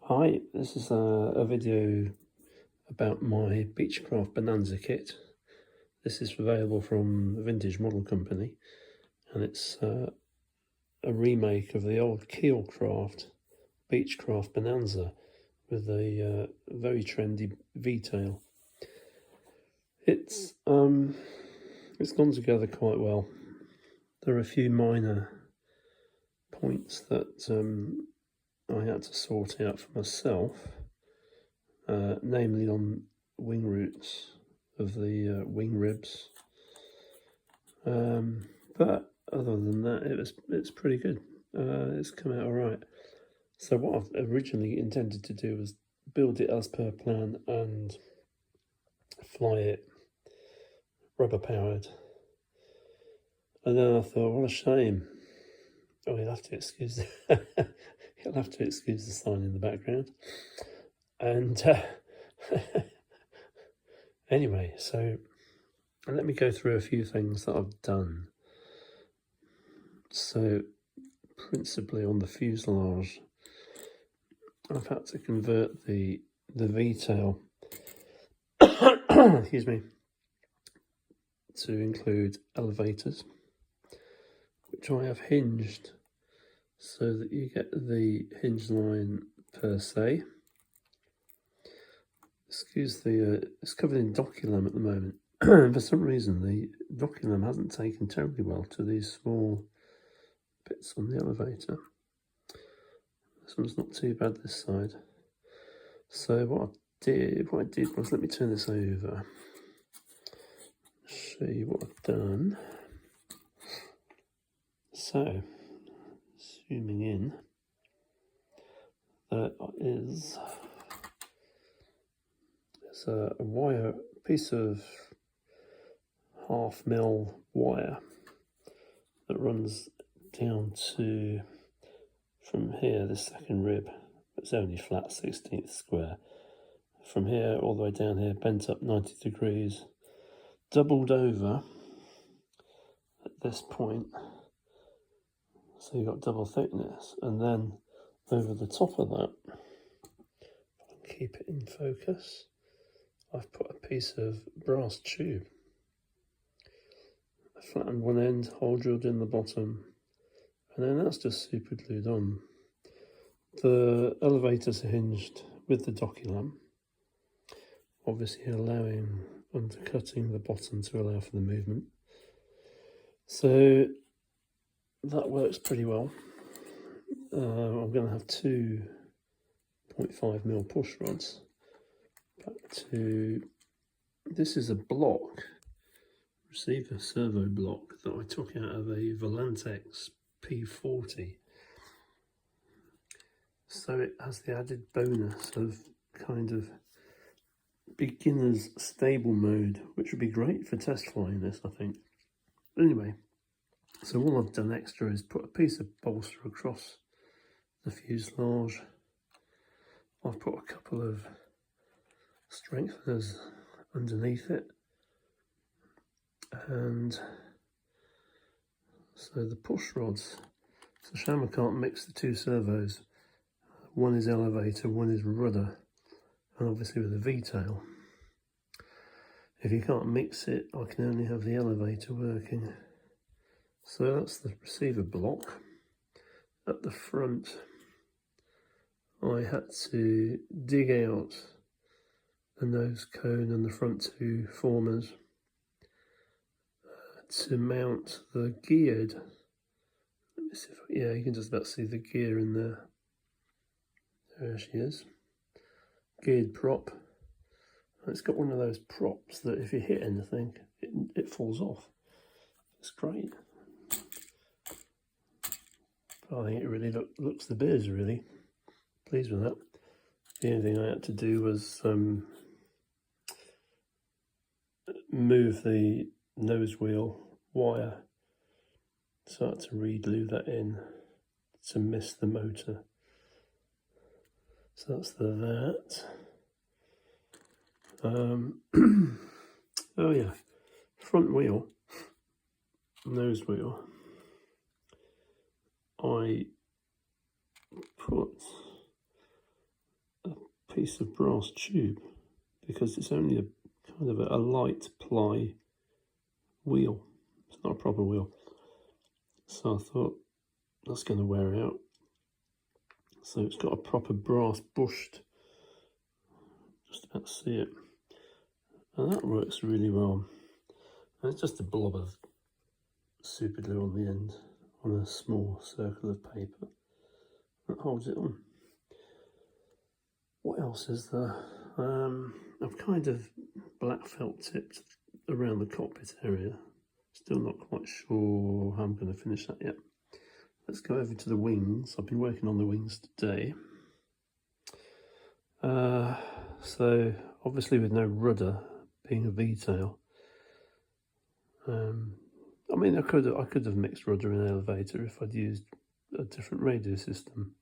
Hi, this is a video about my Beechcraft Bonanza kit. This is available from Vintage Model Company, and it's a remake of the old Keelcraft Beechcraft Bonanza with a very trendy V-tail. It's gone together quite well. There are a few minor points that I had to sort out for myself, namely on wing roots of the wing ribs. But other than that, it's pretty good. It's come out all right. So what I've originally intended to do was build it as per plan and fly it rubber powered. And then I thought, what a shame. Oh, you'll have to excuse you'll have to excuse the sign in the background. And anyway, so let me go through a few things that I've done. So principally on the fuselage, I've had to convert the V-tail excuse me, to include elevators, which I have hinged so that you get the hinge line per se. Excuse the it's covered in doculam at the moment. For some reason the doculam hasn't taken terribly well to these small bits on the elevator. This one's not too bad this side. So what I did was, let me turn this over, show you what I've done. So zooming in, there is a wire, piece of 1/2 mil wire that runs down to, from here, the second rib. It's only flat 16th square. From here all the way down here, bent up 90 degrees, doubled over at this point, so you've got double thickness, and then over the top of that, keep it in focus, I've put a piece of brass tube. I flattened one end, hole drilled in the bottom, and then that's just super glued on. The elevators are hinged with the doculam, obviously undercutting the bottom to allow for the movement. So that works pretty well. I'm going to have 2.5 mil push rods. Back to, this is a block, receiver servo block that I took out of a Volantex P40. So it has the added bonus of kind of beginner's stable mode, which would be great for test flying this, I think. Anyway, so all I've done extra is put a piece of bolster across the fuselage. I've put a couple of strengtheners underneath it, and so the push rods, so Shamma can't mix the two servos. One is elevator, one is rudder, and obviously with a V-tail, if you can't mix it, I can only have the elevator working. So that's the receiver block. At the front, I had to dig out the nose cone and the front two formers to mount the geared, let me see if, yeah, you can just about see the gear in there. There she is, geared prop. It's got one of those props that if you hit anything, it falls off. It's great. I think it really looks the biz, really. Pleased with that. The only thing I had to do was move the nose wheel wire, so I had to re-glue that in to miss the motor. So that's that. Oh yeah, front wheel, nose wheel, I put piece of brass tube because it's only a kind of a light ply wheel. It's not a proper wheel. So I thought that's going to wear out. So it's got a proper brass bushed. Just about to see it. And that works really well. And it's just a blob of super glue on the end on a small circle of paper that holds it on. What else is there? I've kind of black felt tipped around the cockpit area. Still not quite sure how I'm going to finish that yet. Let's go over to the wings. I've been working on the wings today. So obviously with no rudder, being a V-tail. I mean, I could have mixed rudder and elevator if I'd used a different radio system,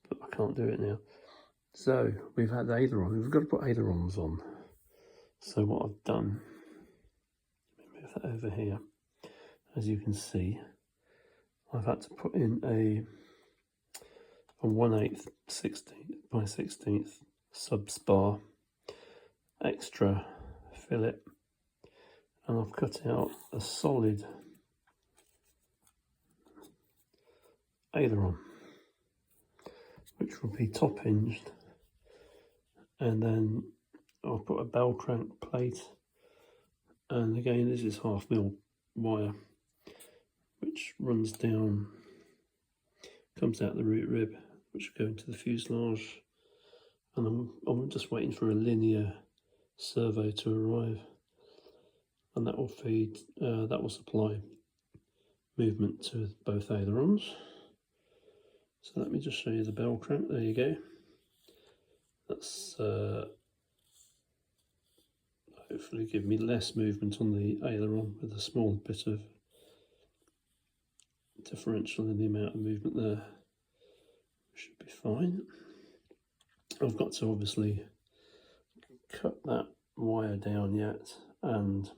but I can't do it now. So we've had ailerons. We've got to put ailerons on. So what I've done, let me move that over here. As you can see, I've had to put in a 1/8 16th by 16th sub-spar extra fillet, and I've cut out a solid aileron which will be top hinged, and then I'll put a bell crank plate, and again this is 1/2 mil wire which runs down, comes out the root rib, which will go into the fuselage, and I'm just waiting for a linear servo to arrive, and that will feed, that will supply movement to both ailerons. So let me just show you the bell crank. There you go. That's hopefully give me less movement on the aileron with a small bit of differential in the amount of movement there. Should be fine. I've got to obviously cut that wire down yet and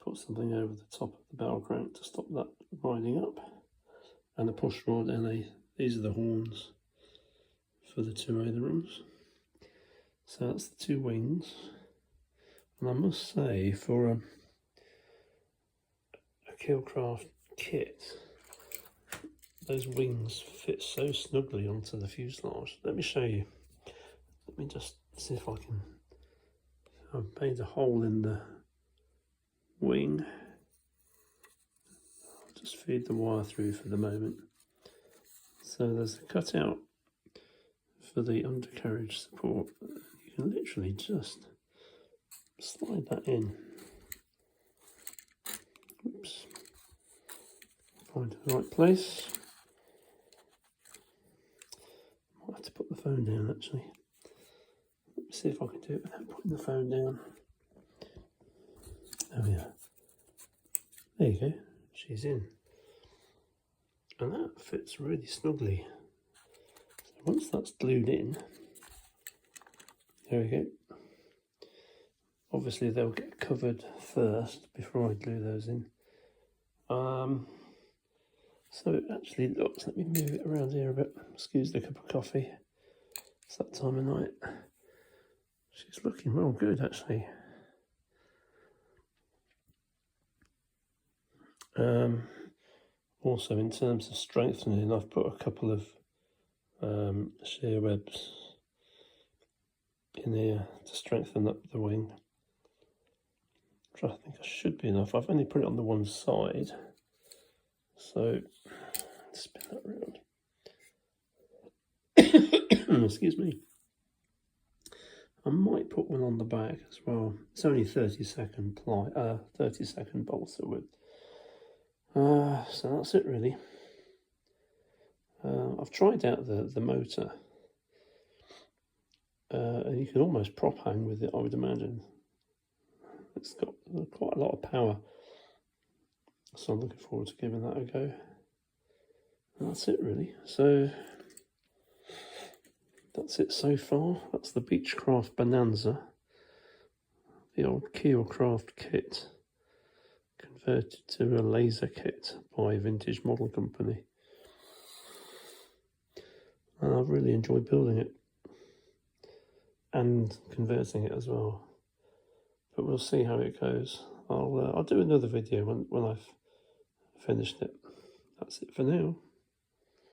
put something over the top of the bell crank to stop that riding up, and the push rod, and these are the horns for the 2 ailerons. So that's the 2 wings, and I must say, for a Beechcraft kit, those wings fit so snugly onto the fuselage. Let me show you. Let me just see if I can. I've made a hole in the wing. I'll just feed the wire through for the moment. So there's a cutout for the undercarriage support. You can literally just slide that in. Oops. Find the right place. Might have to put the phone down actually. Let me see if I can do it without putting the phone down. Oh yeah. There you go. She's in. And that fits really snugly. So once that's glued in, there we go. Obviously they'll get covered first before I glue those in. So it actually looks, let me move it around here a bit. Excuse the cup of coffee. It's that time of night. She's looking real good actually. Also in terms of strengthening, I've put a couple of shear webs in here to strengthen up the wing, which I think should be enough. I've only put it on the one side, so spin that round. Excuse me. I might put one on the back as well. It's only 30-second ply, 30-second balsa width. So that's it really. I've tried out the motor, and you can almost prop hang with it, I would imagine. It's got quite a lot of power, so I'm looking forward to giving that a go. And that's it really. So that's it so far. That's the Beechcraft Bonanza, the old Beechcraft kit converted to a laser kit by Vintage Model Company, and I've really enjoyed building it. and converting it as well. But we'll see how it goes. I'll do another video when I've finished it. That's it for now.